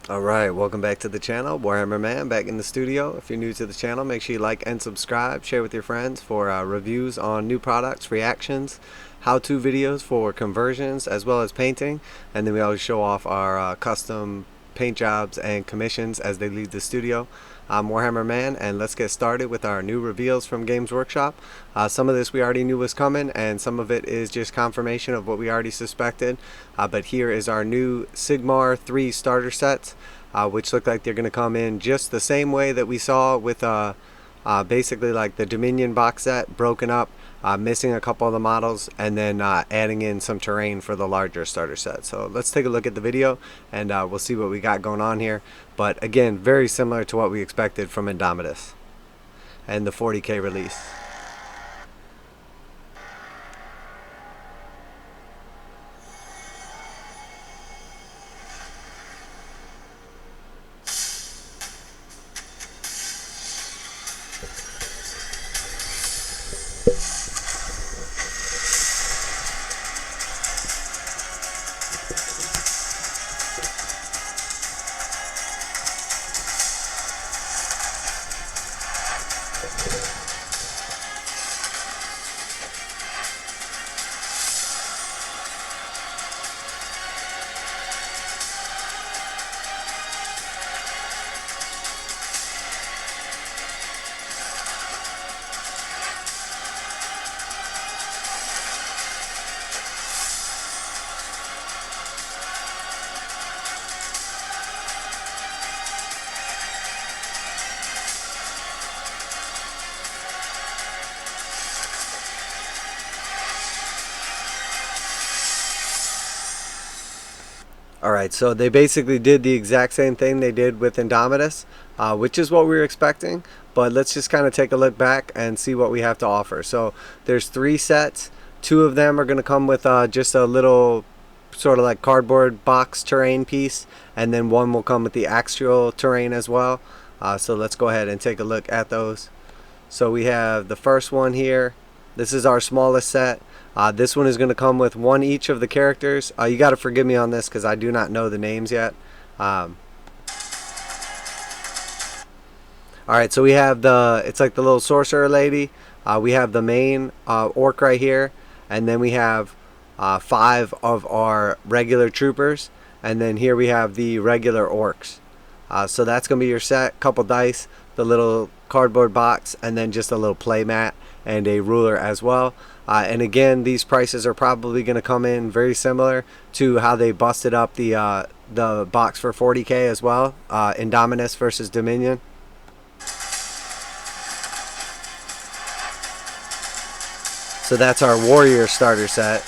Alright, welcome back to the channel. Warhammer Man back in the studio. If you're new to the channel, make sure you like and subscribe. Share with your friends for reviews on new products, reactions, how-to videos for conversions, as well as painting. And then we always show off our custom paint jobs and commissions as they leave the studio. I'm Warhammer Man, and let's get started with our new reveals from Games Workshop. Some of this we already knew was coming, and some of it is just confirmation of what we already suspected. But here is our new Sigmar 3 starter sets, which look like they're going to come in just the same way that we saw with basically like the Dominion box set, broken up, missing a couple of the models, and then adding in some terrain for the larger starter set. So let's take a look at the video, and we'll see what we got going on here. But again, very similar to what we expected from Indomitus and the 40K release. Alright, so they basically did the exact same thing they did with Indomitus, which is what we were expecting, but let's just kind of take a look back and see what we have to offer. So there's 3 sets. 2 of them are going to come with just a little sort of like cardboard box terrain piece, and then 1 will come with the actual terrain as well. So let's go ahead and take a look at those. So we have the first one here. This is our smallest set. This one is going to come with 1 each of the characters. You got to forgive me on this because I do not know the names yet. Alright, so we have it's like the little sorcerer lady. We have the main orc right here. And then we have 5 of our regular troopers. And then here we have the regular orcs. So that's going to be your set. Couple dice, the little cardboard box, and then just a little play mat and a ruler as well. And again, these prices are probably going to come in very similar to how they busted up the box for 40K as well, Indominus versus Dominion. So that's our warrior starter set.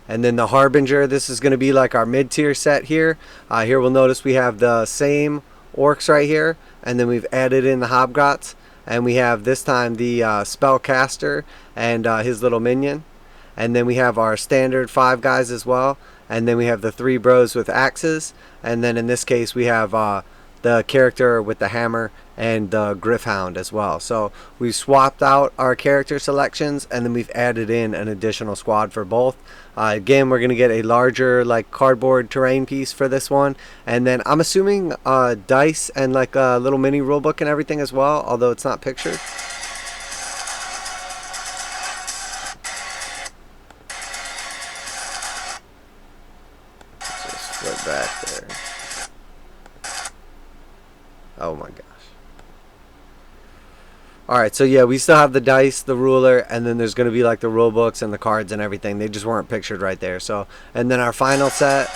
And then the Harbinger, this is going to be like our mid-tier set here. Here we'll notice we have the same orcs right here, and then we've added in the Hobgots, and we have this time the Spellcaster and his little minion. And then we have our standard 5 guys as well, and then we have the 3 bros with axes, and then in this case we have the character with the hammer and the Griffhound as well. So we've swapped out our character selections, and then we've added in an additional squad for both. Again, we're going to get a larger like cardboard terrain piece for this one, and then I'm assuming dice and like a little mini rulebook and everything as well, although it's not pictured. Just flip back there. Oh my gosh. Alright, so yeah, we still have the dice, the ruler, and then there's going to be like the rule books and the cards and everything. They just weren't pictured right there. So, and then our final set.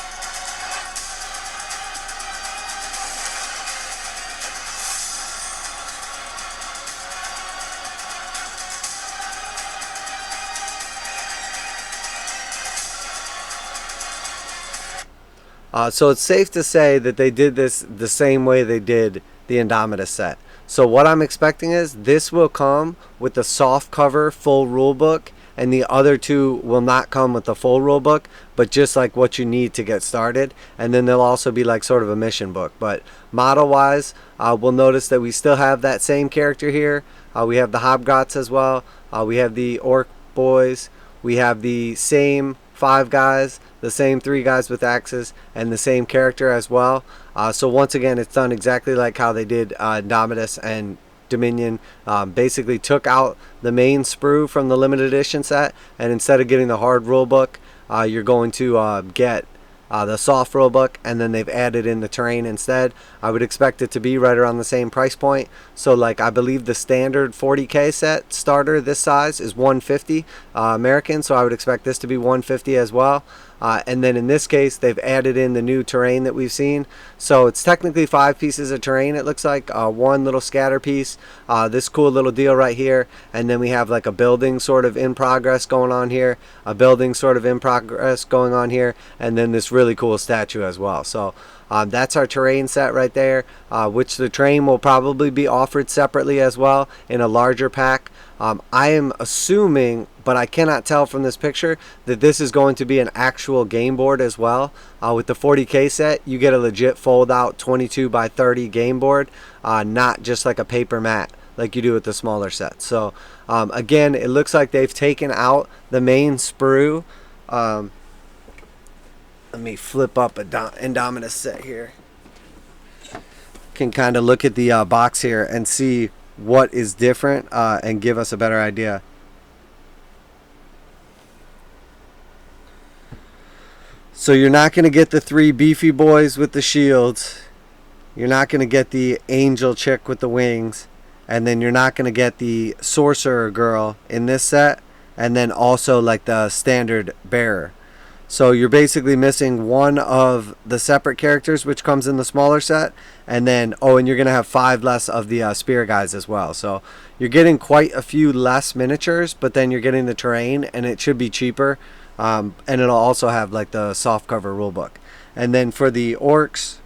So it's safe to say that they did this the same way they did the Indomitus set. So what I'm expecting is this will come with the soft cover full rule book, and the other 2 will not come with the full rule book, but just like what you need to get started. And then there'll also be like sort of a mission book. But model wise, we'll notice that we still have that same character here. We have the Hobgrots as well. We have the Orc boys. We have the same 5 guys, the same 3 guys with axes, and the same character as well. So once again, it's done exactly like how they did Indomitus and Dominion. Basically took out the main sprue from the limited edition set, and instead of getting the hard rule book, you're going to get the soft rule book, and then they've added in the terrain instead. I would expect it to be right around the same price point. So like I believe the standard 40K set starter this size is 150 American, so I would expect this to be 150 as well. And then in this case, they've added in the new terrain that we've seen. So it's technically 5 pieces of terrain, it looks like. 1 little scatter piece, this cool little deal right here, and then we have like a building sort of in progress going on here, a building sort of in progress going on here, and then this really cool statue as well. So that's our terrain set right there, which the terrain will probably be offered separately as well in a larger pack. I am assuming, but I cannot tell from this picture, that this is going to be an actual game board as well. With the 40K set, you get a legit fold out 22 by 30 game board, not just like a paper mat like you do with the smaller set. So again, it looks like they've taken out the main sprue. Let me flip up a Indominus set here. Can kind of look at the box here and see what is different and give us a better idea. So you're not going to get the 3 beefy boys with the shields. You're not going to get the angel chick with the wings. And then you're not going to get the sorcerer girl in this set. And then also like the standard bearer. So you're basically missing 1 of the separate characters, which comes in the smaller set. And then, and you're going to have 5 less of the spear guys as well. So you're getting quite a few less miniatures, but then you're getting the terrain, and it should be cheaper. And it'll also have like the soft cover rulebook. And then for the orcs,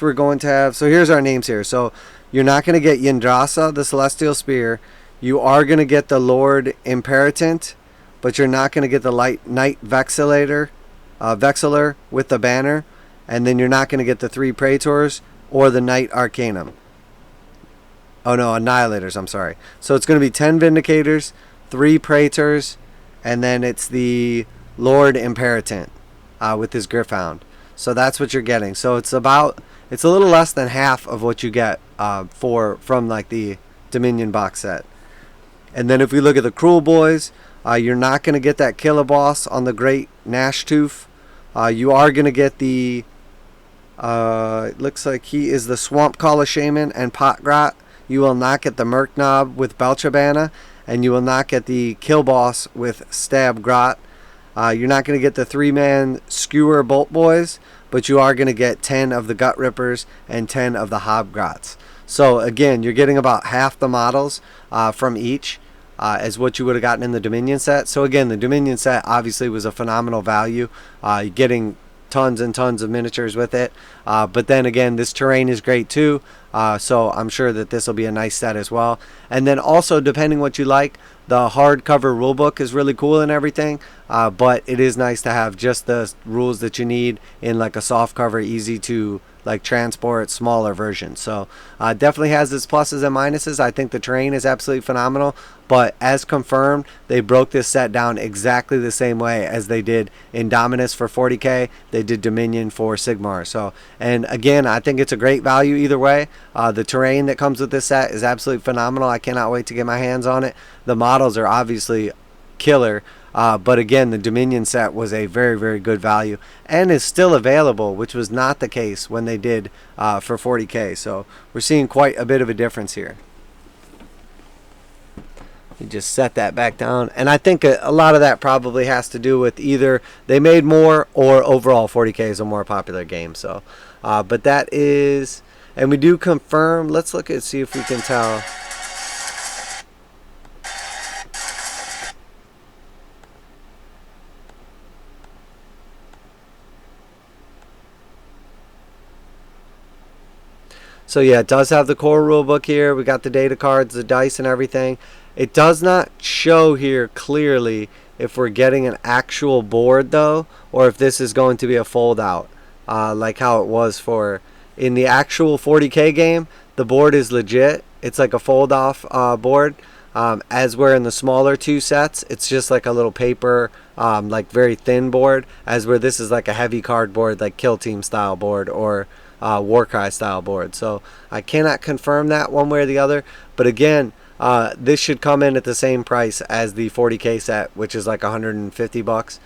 we're going to have, so here's our names here. So you're not going to get Yndrasa, the Celestial Spear. You are going to get the Lord Imperatant, but you're not going to get the Knight Vexillor with the banner. And then you're not going to get the 3 Praetors or the Knight Arcanum. Oh no, Annihilators, I'm sorry. So it's going to be 10 Vindicators, 3 Praetors, and then it's the Lord Imperatant with his Gryph-hound. So that's what you're getting. So it's a little less than half of what you get from like the Dominion box set. And then if we look at the Kruleboyz, you're not going to get that Killer Boss on the Great Gnashtooth. You are going to get the, it looks like he is the Swamp Caller Shaman and Potgrot. You will not get the Merknob with Belchabana, and you will not get the Kill Boss with Stab Grot. You're not going to get the 3-man Skewer Bolt Boys, but you are going to get 10 of the Gut Rippers and 10 of the Hobgrots. So again, you're getting about half the models from each as what you would have gotten in the Dominion set. So again, the Dominion set obviously was a phenomenal value, getting tons and tons of miniatures with it. But then again, this terrain is great too. So I'm sure that this will be a nice set as well. And then also, depending what you like, the hardcover rulebook is really cool and everything. But it is nice to have just the rules that you need in like a soft cover, easy to like transport, smaller version. So definitely has its pluses and minuses. I think the terrain is absolutely phenomenal. But as confirmed, they broke this set down exactly the same way as they did Indominus for 40K. They did Dominion for Sigmar. So, and again, I think it's a great value either way. The terrain that comes with this set is absolutely phenomenal. I cannot wait to get my hands on it. The models are obviously killer. But again, the Dominion set was a very, very good value and is still available, which was not the case when they did for 40K. So we're seeing quite a bit of a difference here. You just set that back down. And I think a lot of that probably has to do with either they made more or overall 40K is a more popular game. So, but that is, and we do confirm, let's look at, see if we can tell. So yeah, it does have the core rulebook here. We got the data cards, the dice, and everything. It does not show here clearly if we're getting an actual board though, or if this is going to be a fold out, like how it was for in the actual 40K game. The board is legit. It's like a fold off board. As we're in the smaller two sets, it's just like a little paper, like very thin board. As where this is like a heavy cardboard, like Kill Team style board or Warcry style board. So I cannot confirm that one way or the other. But again, this should come in at the same price as the 40K set, which is like 150 bucks,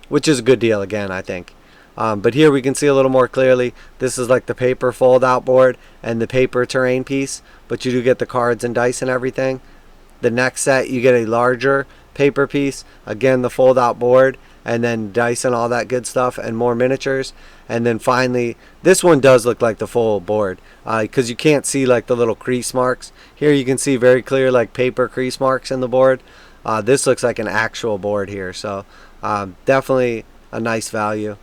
which is a good deal again, I think. But here we can see a little more clearly. This is like the paper fold out board and the paper terrain piece, but you do get the cards and dice and everything. The next set you get a larger paper piece, again the fold out board, and then dice and all that good stuff and more miniatures. And then finally, this one does look like the full board because you can't see like the little crease marks. Here you can see very clear like paper crease marks in the board. This looks like an actual board here, so definitely a nice value.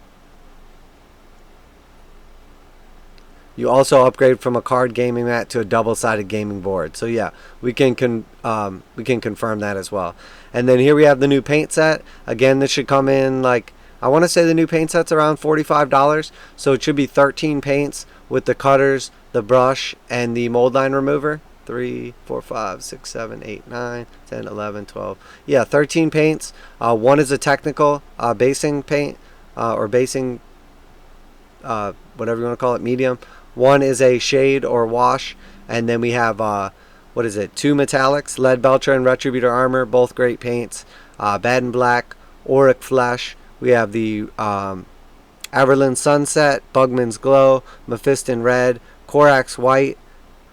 You also upgrade from a card gaming mat to a double-sided gaming board. So yeah, we can confirm that as well. And then here we have the new paint set. Again, this should come in like, I want to say the new paint set's around $45. So it should be 13 paints with the cutters, the brush, and the mold line remover. 3, 4, 5, 6, 7, 8, 9, 10, 11, 12. Yeah, 13 paints. One is a technical basing paint or basing, whatever you want to call it, medium. One is a shade or wash, and then we have what is it, 2 metallics, Lead Belcher and Retributor Armor, both great paints. Baden Black, Auric Flesh. We have the Everland Sunset, Bugman's Glow, Mephiston Red, Corax White.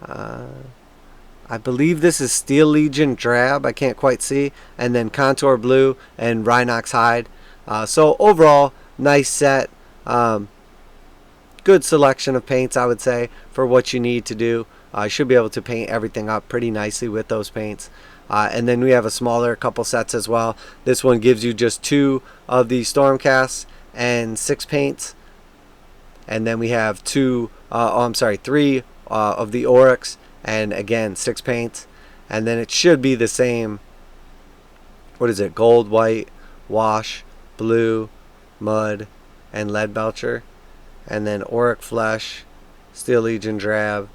I believe this is Steel Legion Drab, I can't quite see, and then Contour Blue and Rhinox Hide. So overall, nice set. Good selection of paints, I would say, for what you need to do. You should be able to paint everything up pretty nicely with those paints. And then we have a smaller couple sets as well. This one gives you just 2 of the Stormcasts and 6 paints. And then we have 3 of the Oryx and again 6 paints. And then it should be the same, what is it, gold, white, wash, blue, mud, and Lead Belcher. And then Auric Flesh, Steel Legion Drab,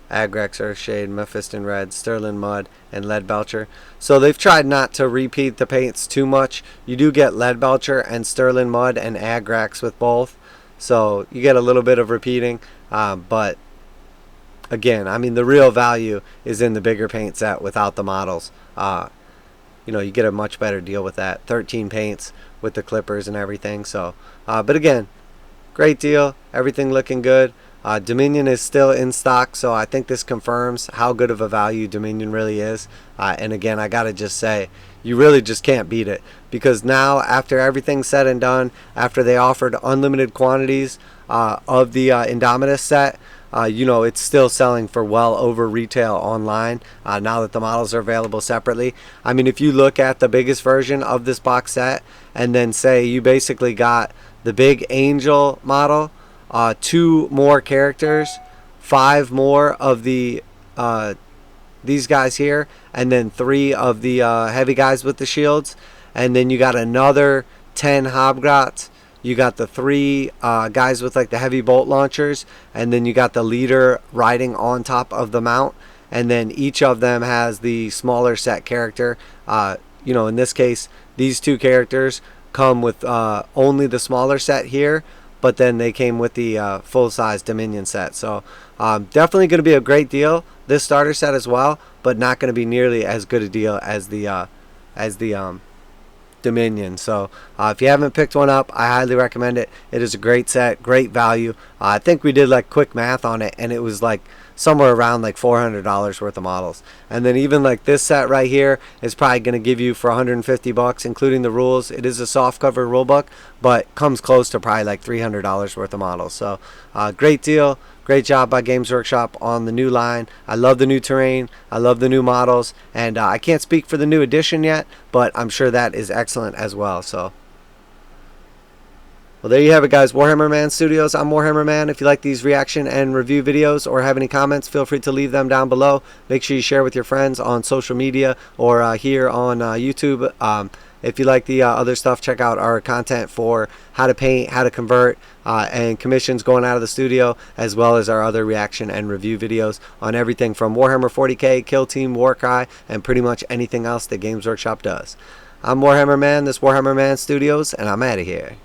Agrex Earthshade, Mephiston Red, Sterling Mud, and Lead Belcher. So they've tried not to repeat the paints too much. You do get Lead Belcher and Sterling Mud and Agrex with both. So you get a little bit of repeating. But again, I mean, the real value is in the bigger paint set without the models. You get a much better deal with that. 13 paints with the clippers and everything. So, but again, great deal. Everything looking good. Dominion is still in stock, so I think this confirms how good of a value Dominion really is. And again, I gotta just say, you really just can't beat it, because now, after everything's said and done, after they offered unlimited quantities of the Indomitus set, it's still selling for well over retail online now that the models are available separately. I mean, if you look at the biggest version of this box set and then say you basically got the big Angel model, 2 more characters, 5 more of the these guys here, and then 3 of the heavy guys with the shields, and then you got another 10 Hobgrots. You got the 3 guys with like the heavy bolt launchers, and then you got the leader riding on top of the mount, and then each of them has the smaller set character. In this case, these 2 characters come with only the smaller set here, but then they came with the full-size Dominion set. So definitely going to be a great deal, this starter set as well, but not going to be nearly as good a deal as the Dominion. So if you haven't picked one up, I highly recommend it. It is a great set, great value. I think we did like quick math on it, and it was like somewhere around like $400 worth of models. And then even like this set right here is probably going to give you for 150 bucks, including the rules. It is a soft cover rule book, but comes close to probably like $300 worth of models. So great deal. Great job by Games Workshop on the new line. I love the new terrain. I love the new models. And I can't speak for the new edition yet, but I'm sure that is excellent as well. So Well, there you have it, guys. Warhammer Man Studios. I'm Warhammer Man. If you like these reaction and review videos or have any comments, feel free to leave them down below. Make sure you share with your friends on social media or here on YouTube. If you like the other stuff, check out our content for how to paint, how to convert, and commissions going out of the studio, as well as our other reaction and review videos on everything from Warhammer 40k, Kill Team, Warcry, and pretty much anything else that Games Workshop does. I'm Warhammer Man, this Warhammer Man Studios, and I'm out of here.